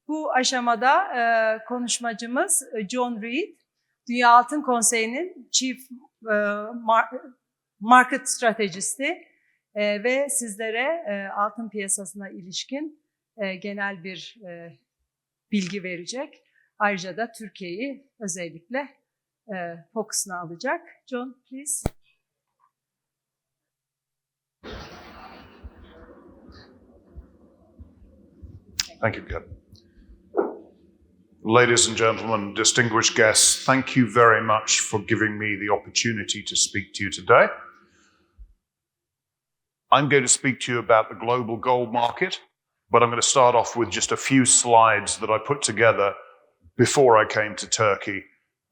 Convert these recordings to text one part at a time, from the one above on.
Bu aşamada konuşmacımız John Reade, Dünya Altın Konseyi'nin Chief Market Strategisti ve sizlere altın piyasasına ilişkin genel bir bilgi verecek. Ayrıca da Türkiye'yi özellikle fokusuna alacak. John, please. Thank you, Kevin. Ladies and gentlemen, distinguished guests, thank you very much for giving me the opportunity to speak to you today. I'm going to speak to you about the global gold market, but I'm going to start off with just a few slides that I put together before I came to Turkey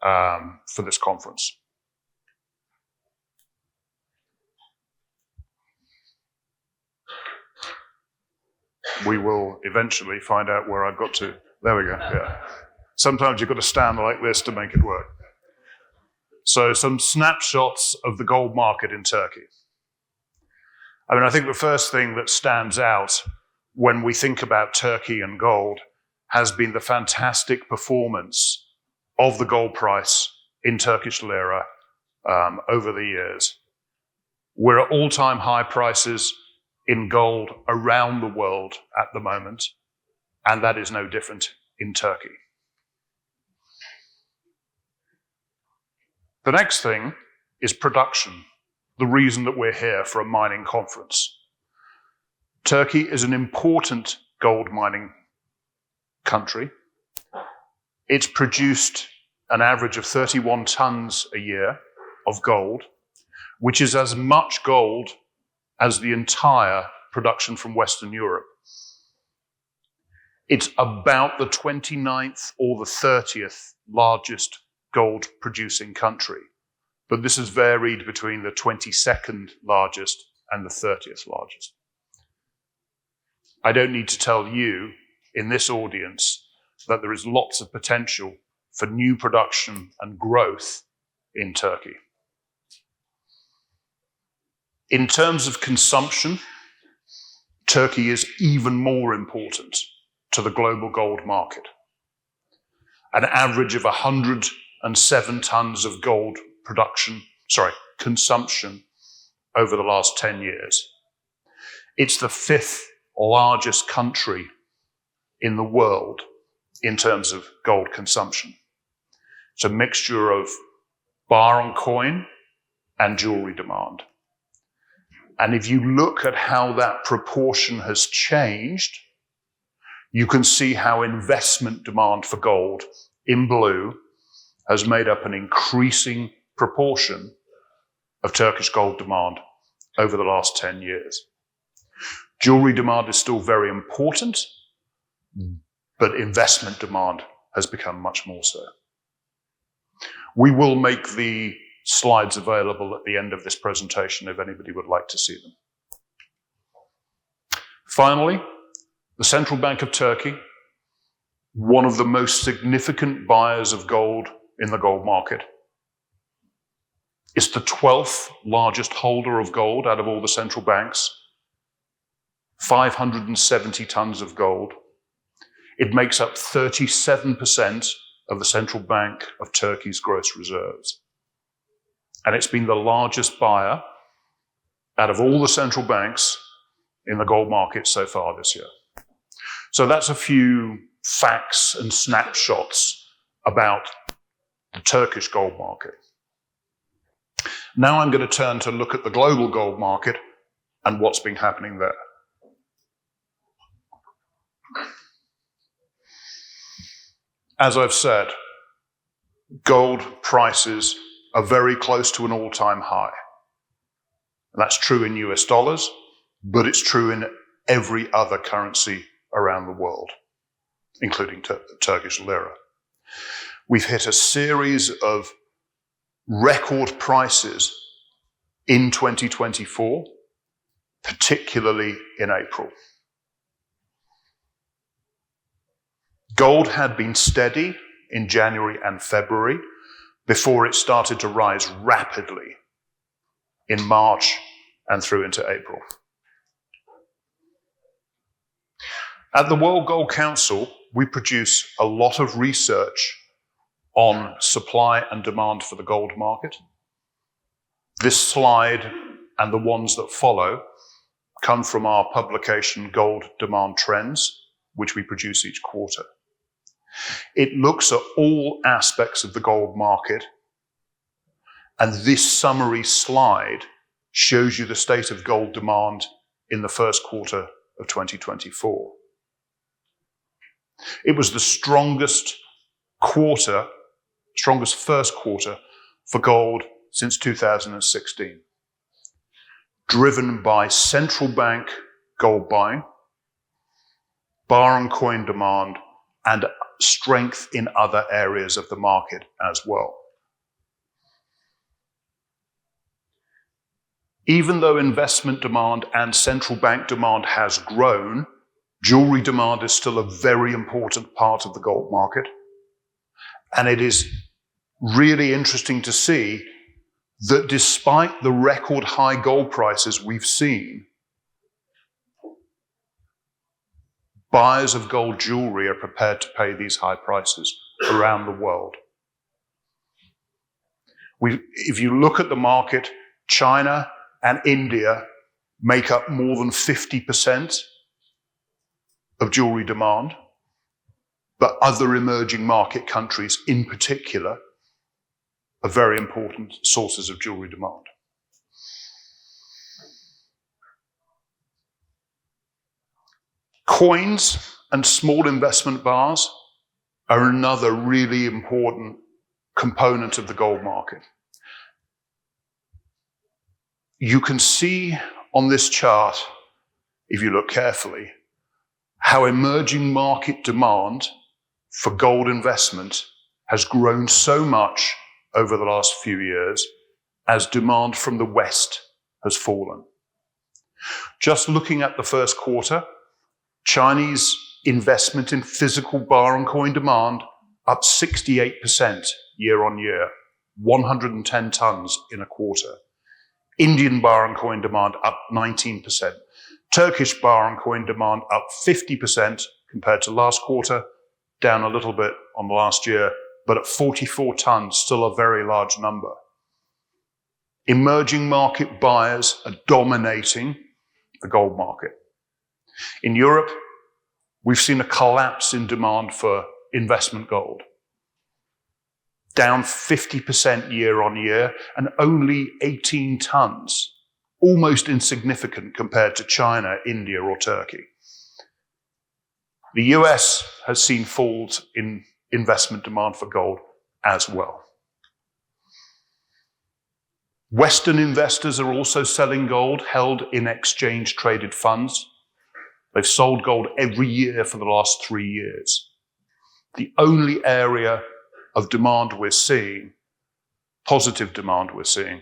for this conference. We will eventually find out where I've got to. There we go, yeah. Sometimes you've got to stand like this to make it work. So some snapshots of the gold market in Turkey. I think the first thing that stands out when we think about Turkey and gold has been the fantastic performance of the gold price in Turkish lira over the years. We're at all-time high prices in gold around the world at the moment, and that is no different in Turkey. The next thing is production, the reason that we're here for a mining conference. Turkey is an important gold mining country. It's produced an average of 31 tons a year of gold, which is as much gold as the entire production from Western Europe. It's about the 29th or the 30th largest gold producing country, but this has varied between the 22nd largest and the 30th largest. I don't need to tell you in this audience that there is lots of potential for new production and growth in Turkey. In terms of consumption, Turkey is even more important to the global gold market. An average of 107 tons of gold consumption over the last 10 years. It's the 5th largest country in the world in terms of gold consumption. It's a mixture of bar and coin and jewelry demand. And if you look at how that proportion has changed, you can see how investment demand for gold in blue has made up an increasing proportion of Turkish gold demand over the last 10 years. Jewelry demand is still very important, but investment demand has become much more so. We will make the slides available at the end of this presentation if anybody would like to see them. Finally, the Central Bank of Turkey, one of the most significant buyers of gold in the gold market. It's the 12th largest holder of gold out of all the central banks, 570 tons of gold. It makes up 37% of the Central Bank of Turkey's gross reserves. And it's been the largest buyer out of all the central banks in the gold market so far this year. So that's a few facts and snapshots about the Turkish gold market. Now I'm going to turn to look at the global gold market and what's been happening there. As I've said, gold prices are very close to an all-time high. And that's true in US dollars, but it's true in every other currency around the world, including Turkish lira. We've hit a series of record prices in 2024, particularly in April. Gold had been steady in January and February before it started to rise rapidly in March and through into April. At the World Gold Council, we produce a lot of research on supply and demand for the gold market. This slide and the ones that follow come from our publication Gold Demand Trends, which we produce each quarter. It looks at all aspects of the gold market, and this summary slide shows you the state of gold demand in the first quarter of 2024. It was the strongest first quarter for gold since 2016, driven by central bank gold buying, bar and coin demand, and strength in other areas of the market as well. Even though investment demand and central bank demand has grown, jewelry demand is still a very important part of the gold market. And it is really interesting to see that despite the record high gold prices we've seen, buyers of gold jewelry are prepared to pay these high prices around the world. If you look at the market, China and India make up more than 50% of jewelry demand, but other emerging market countries in particular are very important sources of jewelry demand. Coins and small investment bars are another really important component of the gold market. You can see on this chart, if you look carefully, how emerging market demand for gold investment has grown so much over the last few years as demand from the West has fallen. Just looking at the first quarter, Chinese investment in physical bar and coin demand up 68% year on year, 110 tons in a quarter. Indian bar and coin demand up 19%. Turkish bar and coin demand up 50% compared to last quarter, down a little bit on last year, but at 44 tons, still a very large number. Emerging market buyers are dominating the gold market. In Europe, we've seen a collapse in demand for investment gold, down 50% year on year and only 18 tons, almost insignificant compared to China, India, or Turkey. The US has seen falls in investment demand for gold as well. Western investors are also selling gold held in exchange-traded funds. They've sold gold every year for the last 3 years. The only area of demand we're seeing, positive demand we're seeing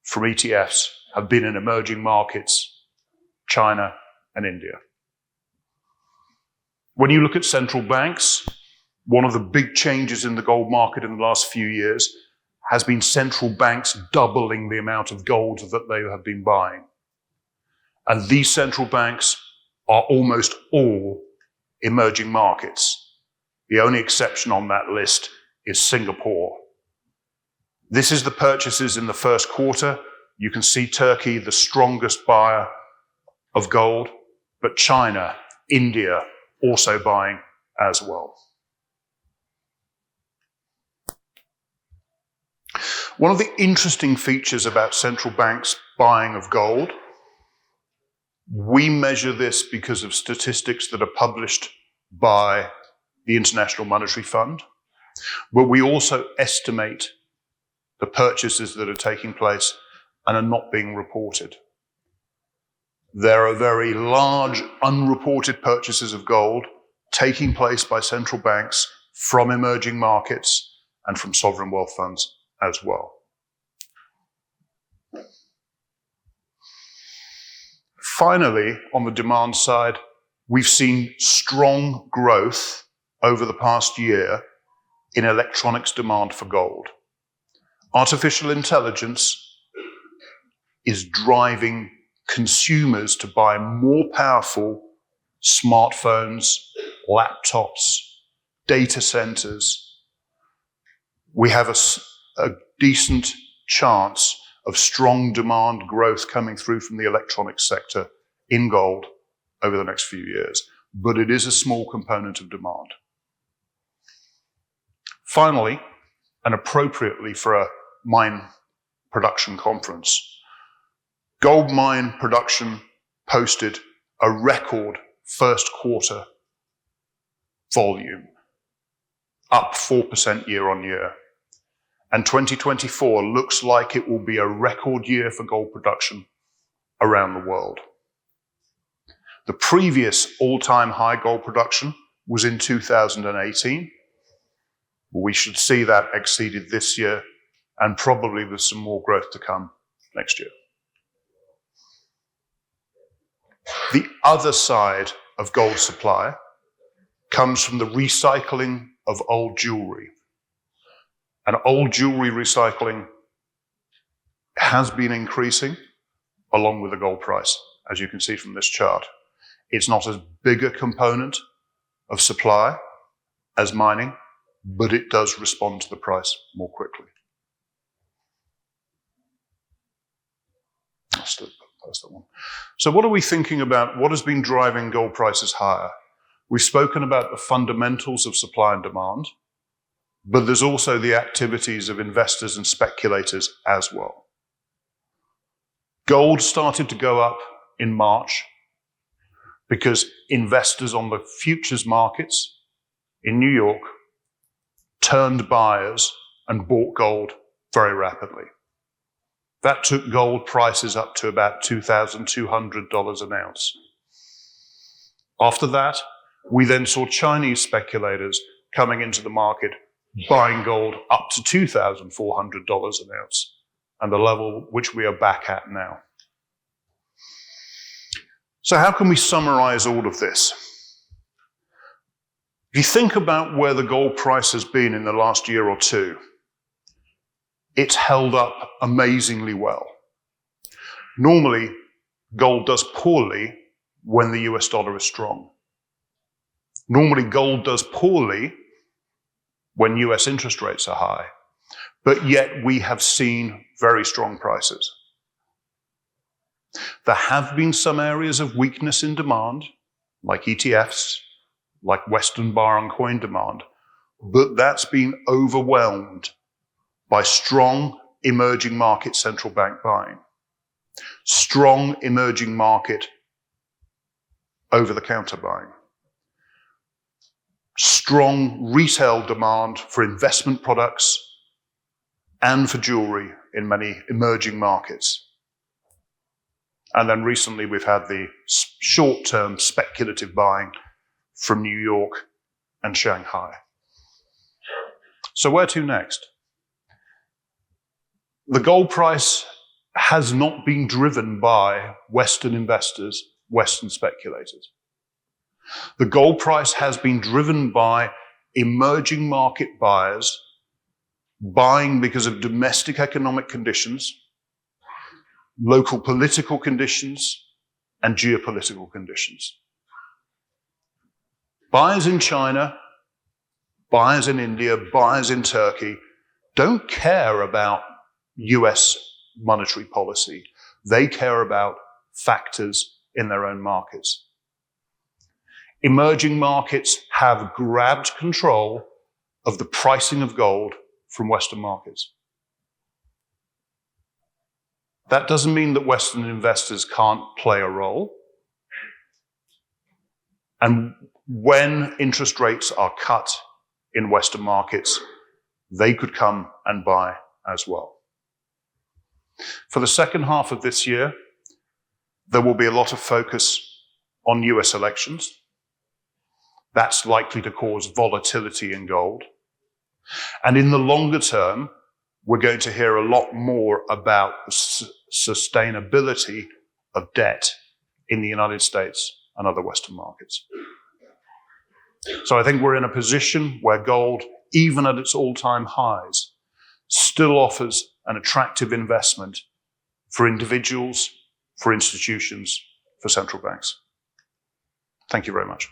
from ETFs, have been in emerging markets, China and India. When you look at central banks, one of the big changes in the gold market in the last few years has been central banks doubling the amount of gold that they have been buying. And these central banks are almost all emerging markets. The only exception on that list is Singapore. This is the purchases in the first quarter. You can see Turkey, the strongest buyer of gold, but China, India, also buying as well. One of the interesting features about central banks' buying of gold, we measure this because of statistics that are published by the International Monetary Fund, but we also estimate the purchases that are taking place and are not being reported. There are very large unreported purchases of gold taking place by central banks from emerging markets and from sovereign wealth funds as well. Finally, on the demand side, we've seen strong growth over the past year in electronics demand for gold. Artificial intelligence is driving consumers to buy more powerful smartphones, laptops, data centers, we have a decent chance of strong demand growth coming through from the electronics sector in gold over the next few years. But it is a small component of demand. Finally, and appropriately for a mine production conference, gold mine production posted a record first quarter volume, up 4% year on year. And 2024 looks like it will be a record year for gold production around the world. The previous all-time high gold production was in 2018. We should see that exceeded this year, and probably with some more growth to come next year. The other side of gold supply comes from the recycling of old jewelry. And old jewelry recycling has been increasing along with the gold price, as you can see from this chart. It's not as big a component of supply as mining, but it does respond to the price more quickly. I'll still post that one. So what are we thinking about? What has been driving gold prices higher? We've spoken about the fundamentals of supply and demand, but there's also the activities of investors and speculators as well. Gold started to go up in March because investors on the futures markets in New York turned buyers and bought gold very rapidly. That took gold prices up to about $2,200 an ounce. After that, we then saw Chinese speculators coming into the market, buying gold up to $2,400 an ounce, and the level which we are back at now. So how can we summarize all of this? If you think about where the gold price has been in the last year or two, it's held up amazingly well. Normally, gold does poorly when the US dollar is strong. Normally, gold does poorly when US interest rates are high, but yet we have seen very strong prices. There have been some areas of weakness in demand, like ETFs, like Western bar and coin demand, but that's been overwhelmed by strong emerging market central bank buying, strong emerging market over-the-counter buying, strong retail demand for investment products and for jewelry in many emerging markets. And then recently we've had the short-term speculative buying from New York and Shanghai. So where to next? The gold price has not been driven by Western investors, Western speculators. The gold price has been driven by emerging market buyers buying because of domestic economic conditions, local political conditions, and geopolitical conditions. Buyers in China, buyers in India, buyers in Turkey don't care about US monetary policy. They care about factors in their own markets. Emerging markets have grabbed control of the pricing of gold from Western markets. That doesn't mean that Western investors can't play a role. And when interest rates are cut in Western markets, they could come and buy as well. For the second half of this year, there will be a lot of focus on US elections. That's likely to cause volatility in gold. And in the longer term, we're going to hear a lot more about the sustainability of debt in the United States and other Western markets. So I think we're in a position where gold, even at its all-time highs, still offers an attractive investment for individuals, for institutions, for central banks. Thank you very much.